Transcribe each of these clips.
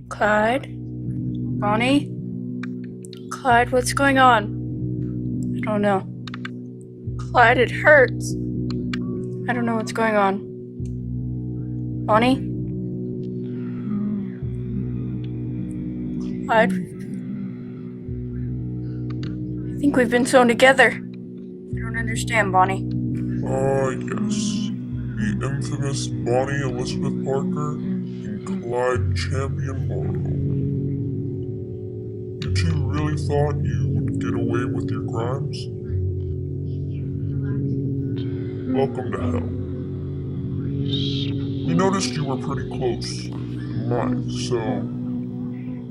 Clyde? Bonnie? Clyde, what's going on? I don't know. Clyde, it hurts. I don't know what's going on. Bonnie? Clyde? I think we've been sewn together. I don't understand, Bonnie. Yes. The infamous Bonnie Elizabeth Parker and Clyde Champion Morrow. You two really thought you would get away with your crimes? Welcome to hell. We noticed you were pretty close in life, so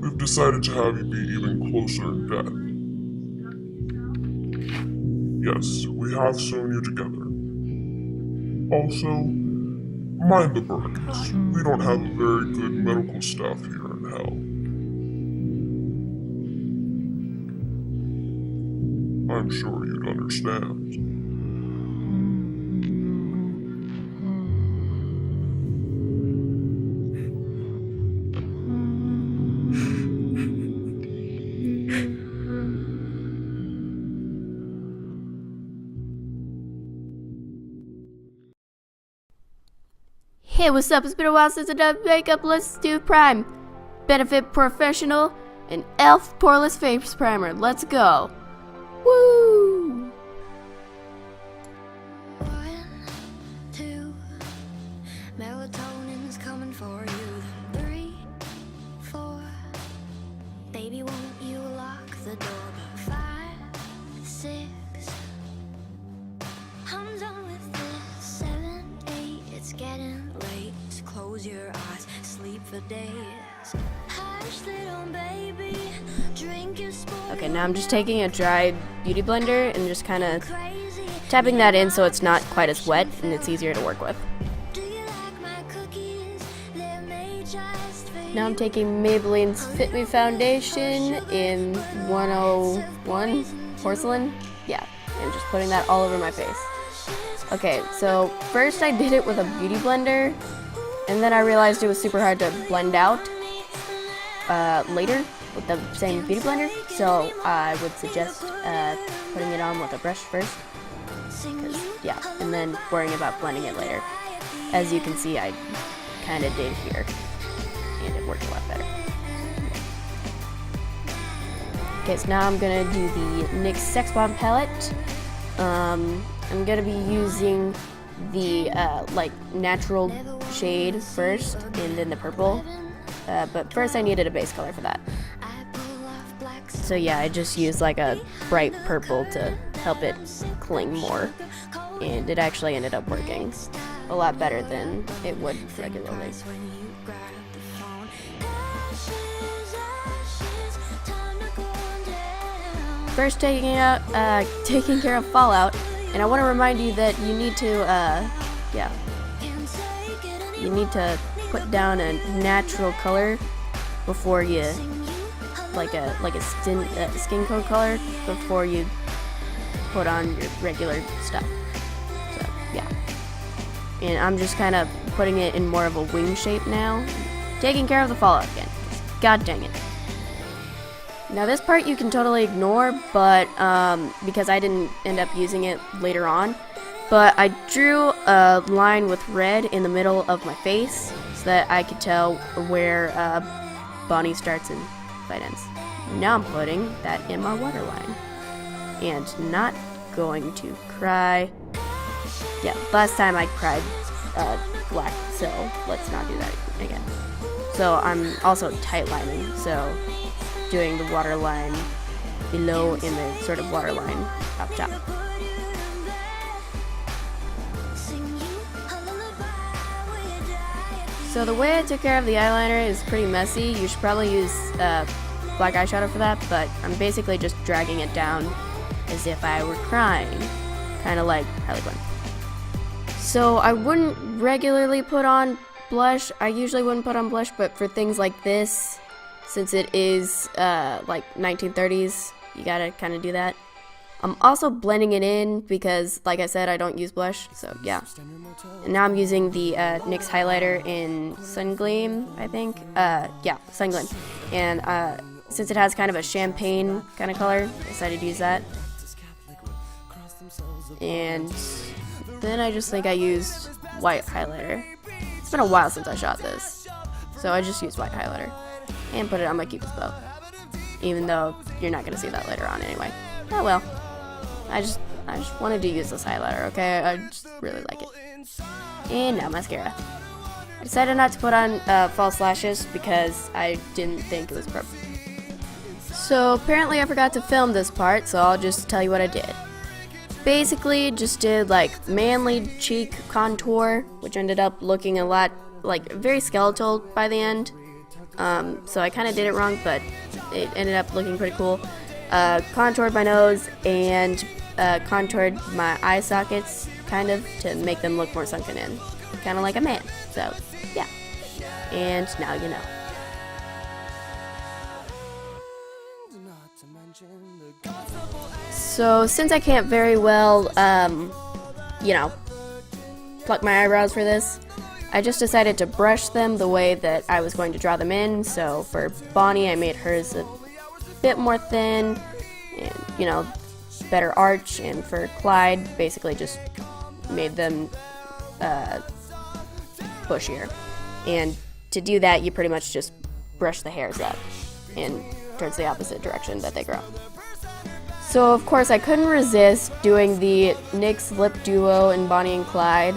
we've decided to have you be even closer in death. Yes, we have sewn you together. Also, mind the burns. We don't have a very good medical staff here in hell. I'm sure you'd understand. Hey, what's up? It's been a while since I done makeup. Let's do Prime. Benefit Professional and Elf Poreless Face Primer. Let's go. Woo! 1, 2, melatonin's coming for you. 3, 4, baby, won't you lock the door? 5, 6, I'm done with this. 7, 8, it's getting late. Just close your eyes, sleep for days. Hush, little baby, drink your spoon. Okay, now I'm just taking a dry beauty blender and just kind of tapping that in so it's not quite as wet and it's easier to work with. Now I'm taking Maybelline's Fit Me Foundation in 101 Porcelain. Yeah, and just putting that all over my face. Okay, so first I did it with a beauty blender, and then I realized it was super hard to blend out later with the same beauty blender, so I would suggest putting it on with a brush first, yeah, and then worrying about blending it later. As you can see, I kind of did here, and it worked a lot better. Okay, so now I'm gonna do the NYX Sex Bomb palette. I'm gonna be using the like natural shade first, and then the purple. But first I needed a base color for that. So yeah, I just used like a bright purple to help it cling more. And it actually ended up working a lot better than it would regularly. First taking care of fallout. And I want to remind you that you need to, you need to put down a natural color before you, like a skin tone color before you put on your regular stuff. So yeah, and I'm just kind of putting it in more of a wing shape now, taking care of the fallout again. God dang it. Now this part you can totally ignore, but because I didn't end up using it later on, but I drew a line with red in the middle of my face so that I could tell where Bonnie starts and Clyde ends. Now I'm putting that in my waterline, and not going to cry. Yeah, last time I cried black, so let's not do that again. So I'm also tight lining, so doing the waterline below and the sort of waterline up top. So the way I took care of the eyeliner is pretty messy. You should probably use black eyeshadow for that, but I'm basically just dragging it down as if I were crying, kind of like Harley Quinn. So I wouldn't regularly put on blush. I usually wouldn't put on blush, but for things like this, since it is like 1930s, you gotta kind of do that. I'm also blending it in because, like I said, I don't use blush, so yeah. And now I'm using the NYX highlighter in Sun Gleam, I think. Yeah, Sun Gleam. And since it has kind of a champagne kind of color, I decided to use that. And then I just think I used white highlighter. It's been a while since I shot this, so I just used white highlighter and put it on my Cupid's bow. Even though you're not gonna see that later on anyway. Oh well. I just wanted to use this highlighter, okay? I just really like it. And now mascara. I decided not to put on false lashes because I didn't think it was appropriate. So apparently I forgot to film this part, so I'll just tell you what I did. Basically, just did like manly cheek contour, which ended up looking a lot like very skeletal by the end. So I kind of did it wrong, but it ended up looking pretty cool. Contoured my nose and contoured my eye sockets, kind of, to make them look more sunken in. Kind of like a man. So, yeah. And now you know. So, since I can't very well, you know, pluck my eyebrows for this, I just decided to brush them the way that I was going to draw them in. So, for Bonnie, I made hers a bit more thin and, you know, better arch, and for Clyde, basically just made them bushier. And to do that, you pretty much just brush the hairs up and towards the opposite direction that they grow. So of course I couldn't resist doing the NYX lip duo in Bonnie and Clyde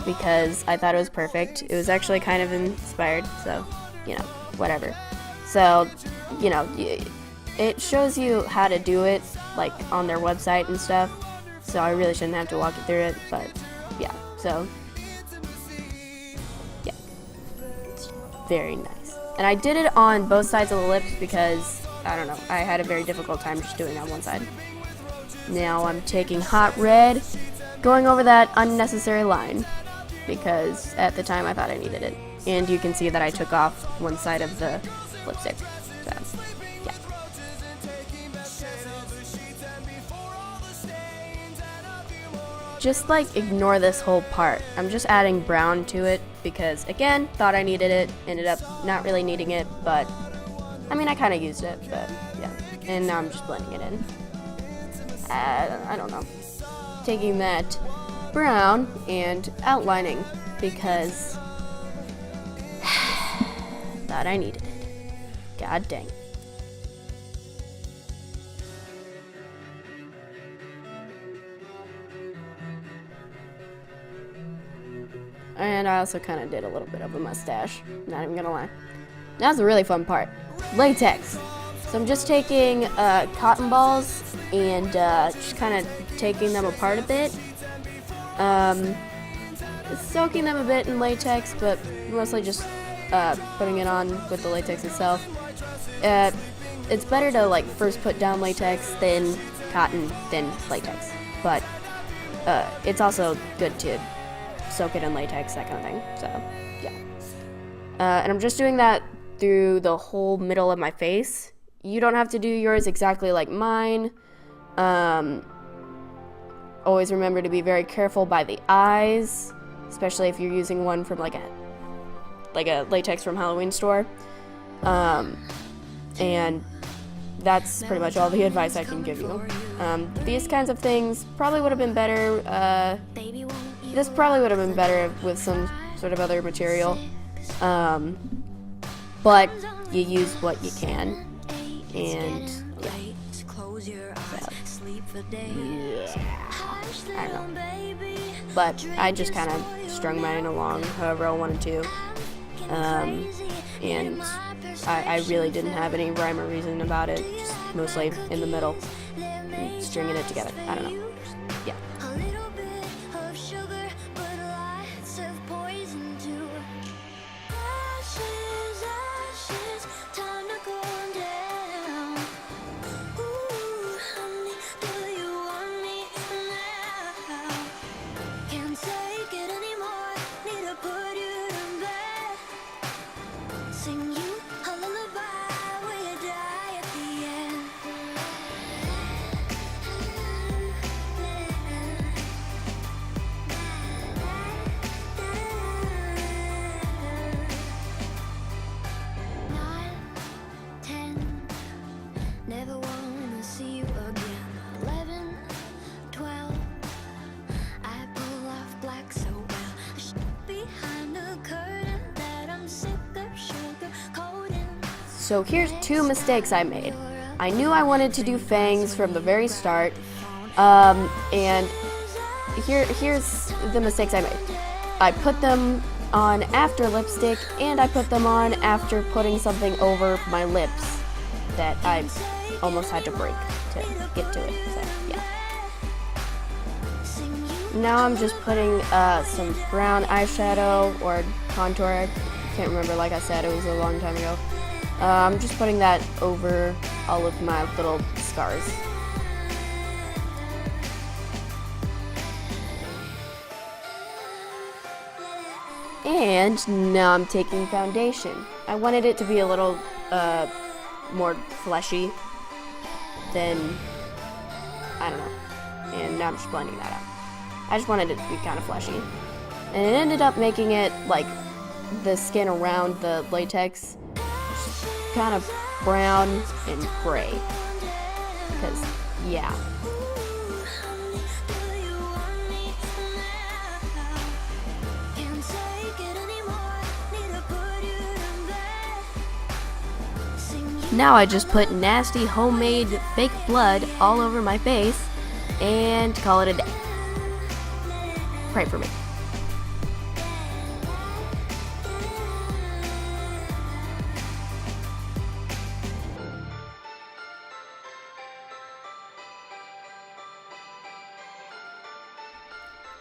because I thought it was perfect. It was actually kind of inspired, so, you know, whatever. So, you know, it shows you how to do it, like, on their website and stuff, so I really shouldn't have to walk you through it, but, yeah, so, yeah, it's very nice. And I did it on both sides of the lips because, I don't know, I had a very difficult time just doing it on one side. Now I'm taking hot red, going over that unnecessary line, because at the time I thought I needed it. And you can see that I took off one side of the lipstick, so, yeah. Just, like, ignore this whole part. I'm just adding brown to it because, again, thought I needed it, ended up not really needing it, but, I mean, I kind of used it, but, yeah. And now I'm just blending it in. I don't know. Taking that brown and outlining because thought I needed it. God dang. And I also kind of did a little bit of a mustache, not even gonna lie. Now's the really fun part. Latex. So I'm just taking cotton balls and just kind of taking them apart a bit. Soaking them a bit in latex, but mostly just putting it on with the latex itself. It's better to, like, first put down latex, then cotton, then latex. But it's also good to soak it in latex, that kind of thing. So, yeah. And I'm just doing that through the whole middle of my face. You don't have to do yours exactly like mine. Always remember to be very careful by the eyes, especially if you're using one from like a latex from Halloween store. And that's pretty much all the advice I can give you. These kinds of things probably would have been better. This probably would have been better with some sort of other material. But you use what you can. And yeah. I don't know. But I just kind of strung mine along however I wanted to. And I really didn't have any rhyme or reason about it. Just mostly in the middle. And stringing it together. I don't know. Yeah. So here's two mistakes I made. I knew I wanted to do fangs from the very start, and here's the mistakes I made. I put them on after lipstick, and I put them on after putting something over my lips that I almost had to break to get to it, so yeah. Now I'm just putting some brown eyeshadow or contour, I can't remember, like I said, it was a long time ago. I'm just putting that over all of my little scars. And now I'm taking foundation. I wanted it to be a little more fleshy than, I don't know, and now I'm just blending that out. I just wanted it to be kind of fleshy. And it ended up making it like the skin around the latex kind of brown and gray. Because, yeah. Now I just put nasty homemade fake blood all over my face and call it a day. Pray for me.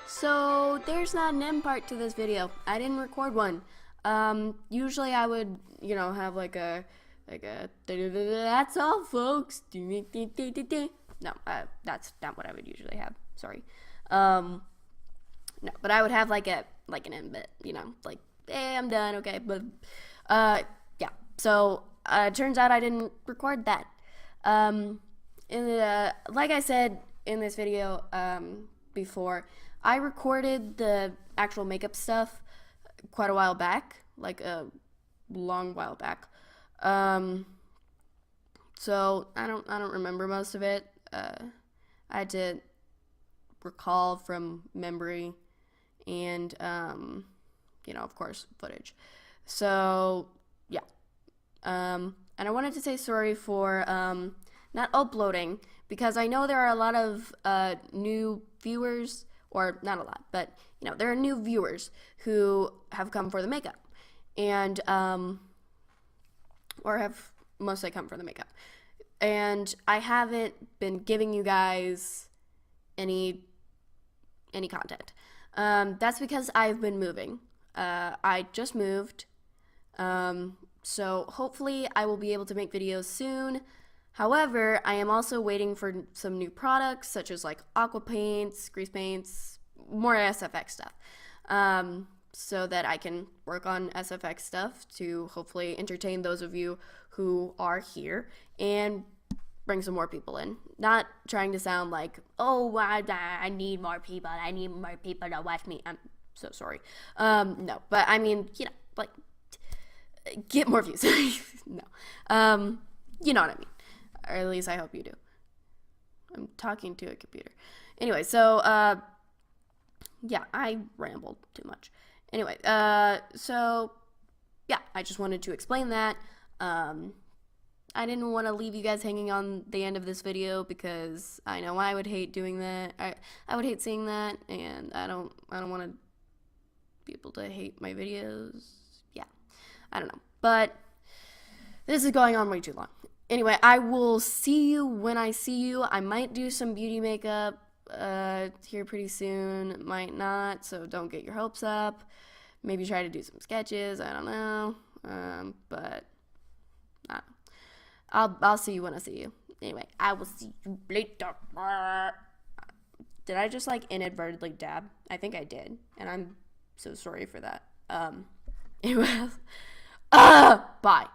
So there's not an end part to this video. I didn't record one. Usually I would, have like a that's all, folks. No, that's not what I would usually have. Sorry. No, but I would have like an end bit, like, hey, I'm done, okay. But yeah. So it turns out I didn't record that. Like I said in this video before, I recorded the actual makeup stuff quite a while back, like a long while back. So I don't remember most of it. I had to recall from memory and, of course, footage. So, yeah. And I wanted to say sorry for, not uploading, because I know there are a lot of, new viewers, or not a lot, but, there are new viewers who have come for the makeup. And, or have mostly come for the makeup. And I haven't been giving you guys any content. That's because I've been moving. I just moved. So hopefully I will be able to make videos soon. However, I am also waiting for some new products, such as like aqua paints, grease paints, more SFX stuff. So that I can work on SFX stuff to hopefully entertain those of you who are here and bring some more people in. Not trying to sound like, oh, I need more people. I need more people to watch me. I'm so sorry. No, but I mean, like, get more views. No. You know what I mean. Or at least I hope you do. I'm talking to a computer. Anyway, so, yeah, I rambled too much. Anyway, so, yeah, I just wanted to explain that. I didn't want to leave you guys hanging on the end of this video because I know I would hate doing that. I would hate seeing that, and I don't want people to hate my videos. Yeah, I don't know. But this is going on way too long. Anyway, I will see you when I see you. I might do some beauty makeup here pretty soon. Might not, so don't get your hopes up. Maybe try to do some sketches. I don't know. But I don't know. I'll see you when I see you. Anyway, I will see you later. Did I just like inadvertently dab? I think I did, and I'm so sorry for that. Anyway, bye.